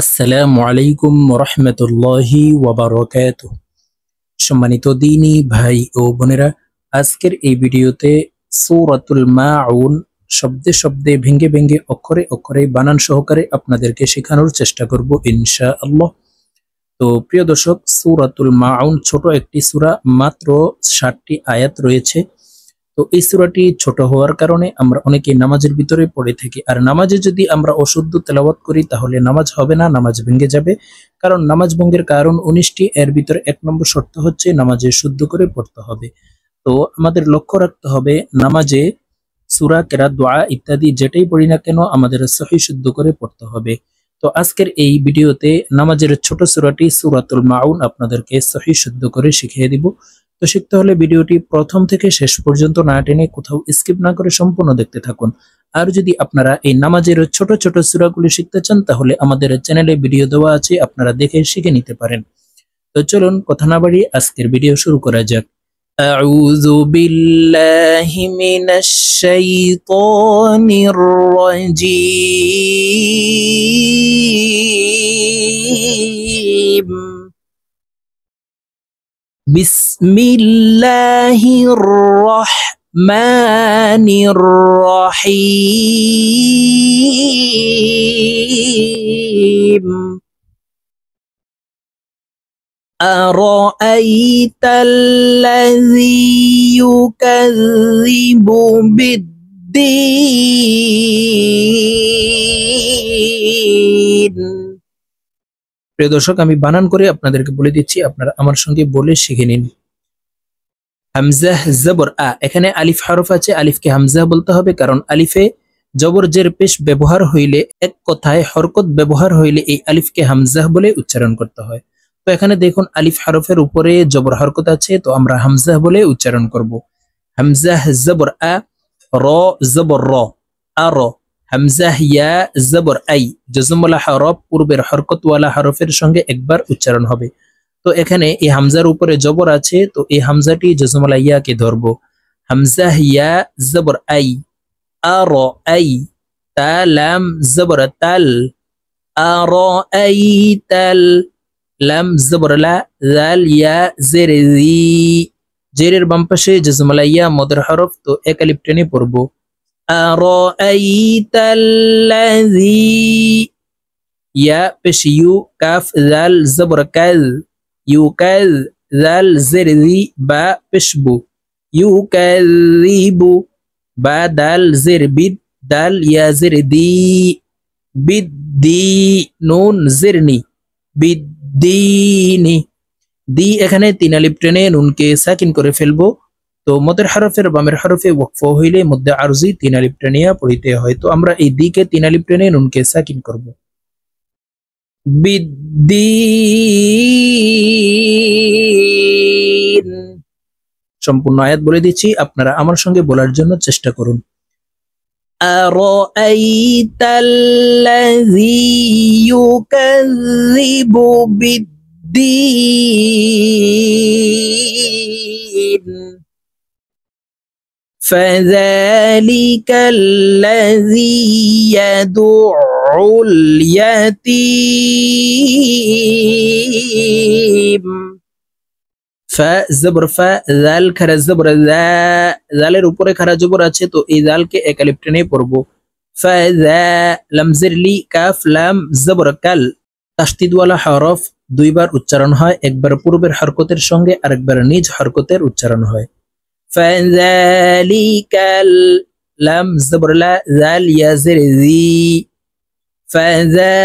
আসসালামু আলাইকুম রহমতুল্লাহি ওয়াবারাকাতুহু। সম্মানিত দিনী ভাই ও বোনেরা, আজকের এই ভিডিওতে সূরাতুল মাউন শব্দে শব্দে ভেঙ্গে ভেঙ্গে অক্ষরে অক্ষরে বানান সহকারে আপনাদেরকে শেখানোর চেষ্টা করব ইনশাআল্লাহ। তো প্রিয় দর্শক, সূরাতুল মাউন ছোট একটি সূরা, মাত্র 60টি আয়াত রয়েছে। তো এই সূরাটি ছোট হওয়ার কারণে আমরা অনেকে নামাজের ভিতরে পড়ে থাকি, আর নামাজে যদি আমরা অশুদ্ধ তেলাওয়াত করি তাহলে নামাজ হবে না, নামাজ ভেঙে যাবে। কারণ নামাজ ভঙ্গের কারণ 19টি, এর ভিতরে 1 নম্বর শর্ত হচ্ছে নামাজে শুদ্ধ করে পড়তে হবে। তো আমাদের লক্ষ্য রাখতে হবে নামাজে সূরা, কেরাত, দোয়া ইত্যাদি যেটাই পড়ি না কেন আমাদের সহিহ শুদ্ধ করে পড়তে হবে। তো আজকের এই ভিডিওতে নামাজের ছোট সূরাটি সূরাতুল মাউন আপনাদেরকে সহিহ শুদ্ধ করে শিখিয়ে দিব। তো শিখতে হলে ভিডিওটি প্রথম থেকে শেষ পর্যন্ত না টেনে কোথাও স্কিপ না করে সম্পূর্ণ দেখতে থাকুন। আর যদি আপনারা এই নামাজের ছোট ছোট সূরাগুলি শিখতে চান তাহলে আমাদের চ্যানেলে ভিডিও দেওয়া আছে, আপনারা দেখে শিখে নিতে পারেন। তো চলুন কথা না বাড়িয়ে আজকের ভিডিও শুরু করা যাক। আউযু বিল্লাহি মিনাশ শাইতানির রাজীম। বিসমিল্লাহির রহমানির রহিম। আরাআইতাল্লাযী ইউকাযযিবু বিদ্দীন। প্রিয় দর্শক, আমি বানান করে আপনাদেরকে বলে দিচ্ছি, আপনারা আমার সঙ্গে বলে শিখে নিন। হামজা জবর আ, এখানে আলিফ হরফ আছে, আলিফকে হামজা বলতে হবে, কারণ আলিফে জবর জের পেশ ব্যবহার হইলে, এক কথায় হরকত ব্যবহার হইলে এই আলিফকে হামজা বলে উচ্চারণ করতে হয়। তো এখানে দেখুন আলিফ হরফের উপরে জবর হরকত আছে, তো আমরা হামজা বলে উচ্চারণ করব। হামজা জবর আ, র জবর র, আর হামজা ইয়া জবর আই, জজমওয়ালা হরফ পূর্বের হরকতওয়ালা হরফের সঙ্গে একবার উচ্চারণ হবে। তো এখানে এই হামজার উপরে জবর আছে, তো এই হামজাটি জজমওয়ালা ইয়াকে ধরব। হামজা ইয়া জবর আই, আর আই, তা লাম জবর তাল, আর আই তাল, লাম জবর লা, জাল ইয়া জের জি, জেরের বাম পাশে জজমওয়ালা ইয়া মদের হরফ, তো এক আলিফ টেনে পড়ব। আর আই তাল্লাযী, ইয়া পেশ ইউ, কাফ জাল জবর কাজ, ইউকাজ, জাল জের জি, বা পেশবু, ইউকাযিবু, বা দাল জের বিদ, দাল ইয়া জের দি, বিদ্দি, নুন জেরনি, বিদ্দিনি। দি এখানে 3 আলিফ টেনে নুনকে সাকিন করে ফেলবো। তো মদের হরফের বামের হরফে ওয়াকফ হইলে মধ্যে আরজি 3 আলিফ টেনিয়া পড়িতে হয়। তো আমরা এই দিকে 3 আলিফ টেনে নুনকে সাকিন করব। বিদ্দিন। সম্পূর্ণ আয়াত বলে দিচ্ছি, আপনারা আমার সঙ্গে বলার জন্য চেষ্টা করুন। আরাআইতাল্লাযী ইউকাযযিবু বিদ্দীন। فذلك الذي يدع اليتيم। ফা জবর ফা, জাল খারা জবর জা, জালের উপরে খারা জবর আছে, তো এই জালকে এক আলিফ টেনে পড়ব। ফা জা, লাম জের লি, কাফ লাম জবর কাল, তাসদীদওয়ালা হরফ দুইবার উচ্চারণ হয়, একবার পূর্বের হরকতের সঙ্গে আরেকবার নিজ হরকতের উচ্চারণ হয়। ফাযালিকাল, লাম জবর লা, জাল ইয়া জের জি, ফাযালিকাল্লাযী,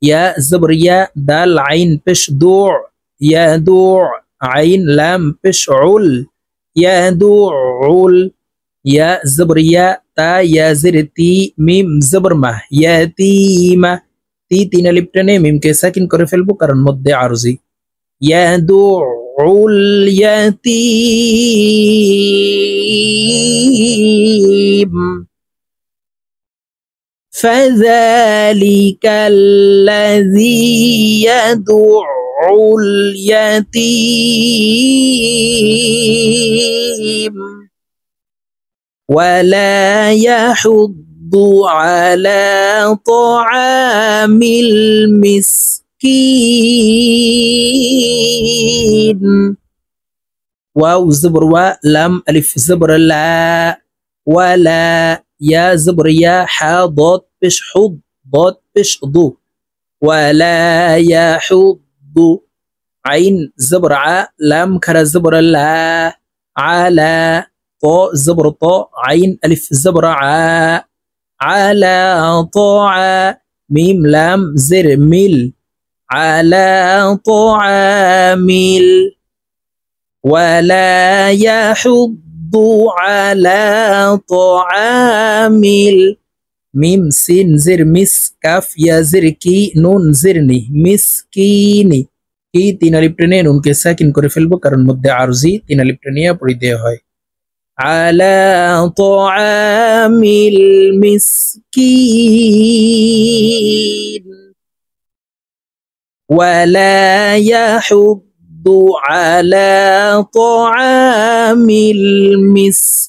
ইয়া জবর ইয়া, দাল আইন পেশ দু, ইয়া দু, আইন লাম পেশ উল, ইয়া দু উল, ইয়া জবর ইয়া, তা ইয়া জের তি, মিম জবর মা, ইয়াতীমা, তি 3 আলিফ টেনে মিমকে সাকিন করে ফেলবো, কারণ মধ্যে আরজি। ইয়া দু উল ইয়াতীম। فذلك الذي يدع اليتيم ولا يحض على طعام المسكين واو زبر و لام ألف زبر لا ولا يا زبر يا حا ضاد بش حض ضاد بش ضو ولا يحض عين زبر ع لام كرا زبر لا على طاء زبر طاء عين ألف زبر ع على طاع ميم لام زر مل على طعام ولا يحض على طعام ميم سين زر مس كاف يا زركي نون زرني مسكيني এই তিন আলিফ টেনে নুনকে সাকিন করে ফেলবো কারণ মধ্যে আরজি তিন আলিফ টেনে পড়ে দেওয়া হয় আলা তাআমিল মিসকিন ওয়ালা ইয়াহুদ্দু আলা তাআমিল মিসকিন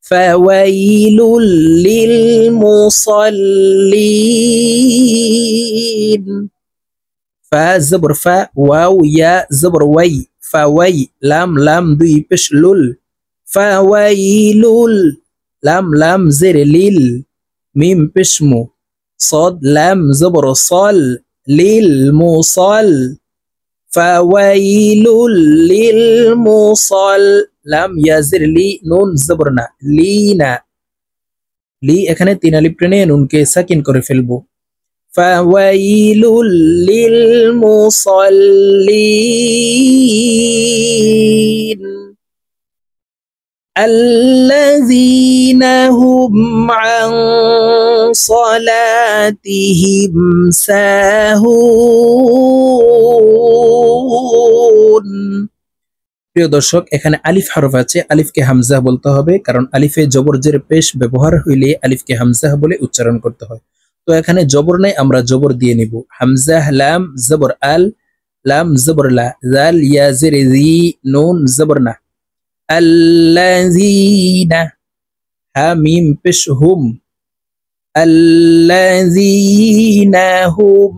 فويل للمصلين فا زبر فا واو يا زبر وي فوي لام لام دوي بش لول فويل لام لام زر ليل ميم بشمو صاد لام زبر صال للمصل فويل للمصل লাম ইয়াজির লি নুন জবরনা লিনা লি এখানে তিন আলিফ টেনে নুনকে সাকিন করে ফেলবো ফাওয়াইলুল লিল মুসাল্লিন আল্লাযীনা হুম আন সালাতিহিম সাহুন প্রিয় দর্শক এখানে আলিফ হরফ আছে আলিফকে হামজা বলতে হবে কারণ আলিফে জবর জের পেশ ব্যবহার হইলে আলিফকে হামজা বলে উচ্চারণ করতে হয় তো এখানে জবর নাই আমরা জবর দিয়ে নিব হামজা লাম জবর আল লাম জবর লা জাল ইয়া জের জি নুন জবর না আল্লাযীনা হা মিম পেশ হুম আল্লাযীনা হুম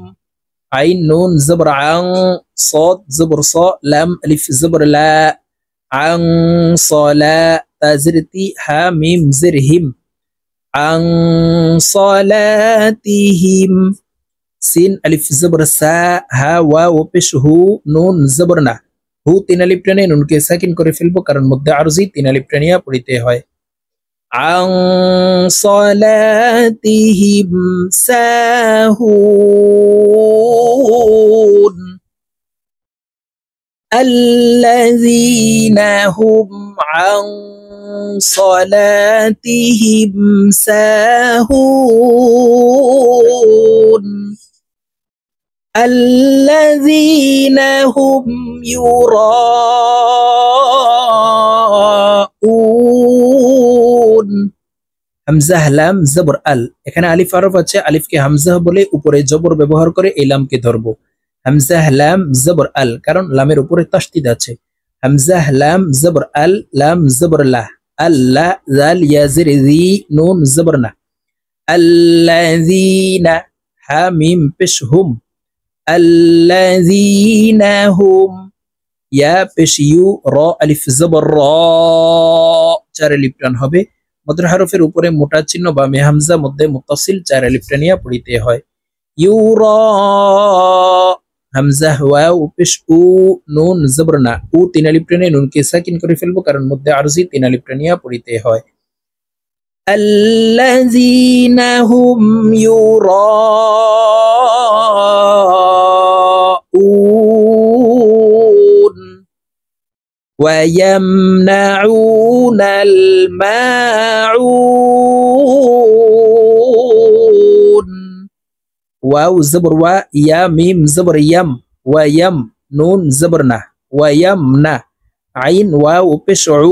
عين نون زبر عن صاد زبر صا لام ألف زبر لا عن صلاة تزرتي حاميم زرهم عن صلاتهم سين ألف زبر سا ها واو بشه نون زبرنا هو تين ألف تاني نون के साकिन করে ফেলবো কারণ মধ্যে আরজি তিন আলিফ টানিয়া পড়িতে হয় عن صلاتهم ساهون الذين هم عن صلاتهم ساهون الذين هم يراءون হামজা লাম জবর আল এখানে আলিফ হরফ আছে আলিফকে হামজা বলে উপরে জবর ব্যবহার করে এই লামকে ধরব হামজা লাম জবর আল কারণ লামের উপরে তাসদিদ আছে হামজা লাম জবর আল লাম জবর লা আল্লাহ জাল ইয়া জির জি নুন জবর না আল্লাযীনা হা মিম পেশ হুম আল্লাযীনা হুম ইয়া পেশ ইউ রা আলিফ জবর রা চার আলিফ টান হবে মধ্যে হরফের উপরে মোটা চিহ্ন বা মে হামজা মধ্যে মুত্তাসিল চার আলিফ টানিয়া পড়িতে হয় ইউরা হামজা ওয়াও পেশ উ নুন জবরনা উ তিন আলিফ টানে নুনকে সাকিন করে ফেলবো কারণ মধ্যে আরজি তিন আলিফ টানিয়া পড়িতে হয় আল্লাযীনা হুম ইউরাউন ويمنعون الماعون واو زبر و يا ميم زبر يم ويم نون زبرنا ويمنا عين واو পেশউ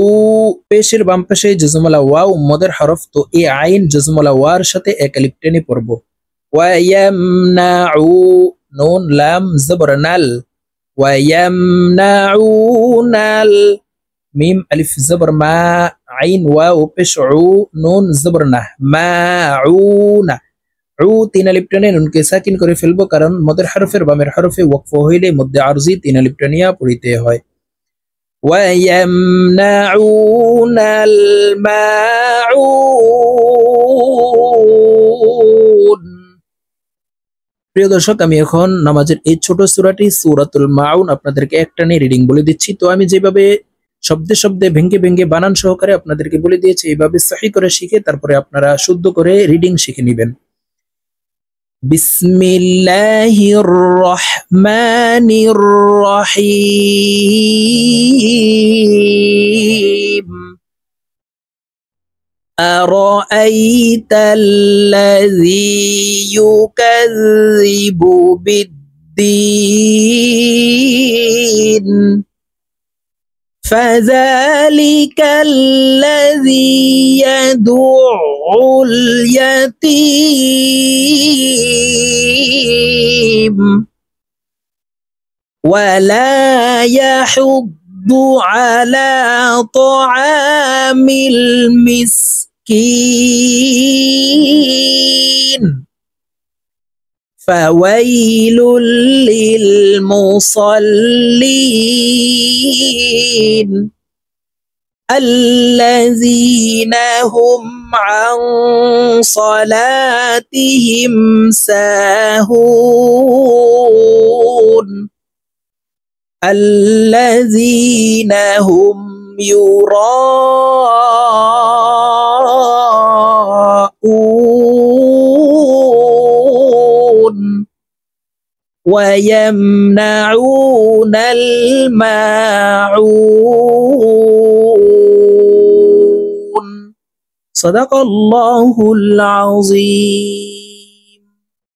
পেশের বাম পাশে জজমলা ওয়াও মদের হরফ তো এই আইন জজমলা ওয়ার সাথে এক আলিফ টেনে পড়ব ওয়ায়ামনাউ নুন লাম জবর নাল ويمنعون মিম আলিফ জবর মা, আইন ওয়াও পেশ উ, নুন জবর না, মাউনা। উ তিন আলিফ টেনে নুনকে সাকিন করে ফেলবো, কারণ মদের হরফের বামের হরফে ওয়াকফ হইলে মধ্যে আরজি তিন আলিফ টেনিয়া পড়িতে হয়। ويمنعون الماعون। প্রিয় দর্শক, আমি এখন নামাজের এই ছোট সূরাটি সূরাতুল মাউন আপনাদেরকে একটানে রিডিং বলে দিচ্ছি। তো আমি যেভাবে শব্দে শব্দে ভেঙ্গে ভেঙ্গে বানান সহকারে আপনাদেরকে বলে দিয়েছি, এইভাবে সহি করে শিখে তারপরে আপনারা শুদ্ধ করে রিডিং শিখে নেবেন। বিসমিল্লাহির রহমানির রহিম। أرأيت الذي يكذب بالدين فذلك الذي يدع اليتيم ولا يحض على طعام المسكين فويل للمصلين الذين هم عن صلاتهم ساهون الذين هم يراءون ويمنعون الماعون صدق الله العظيم।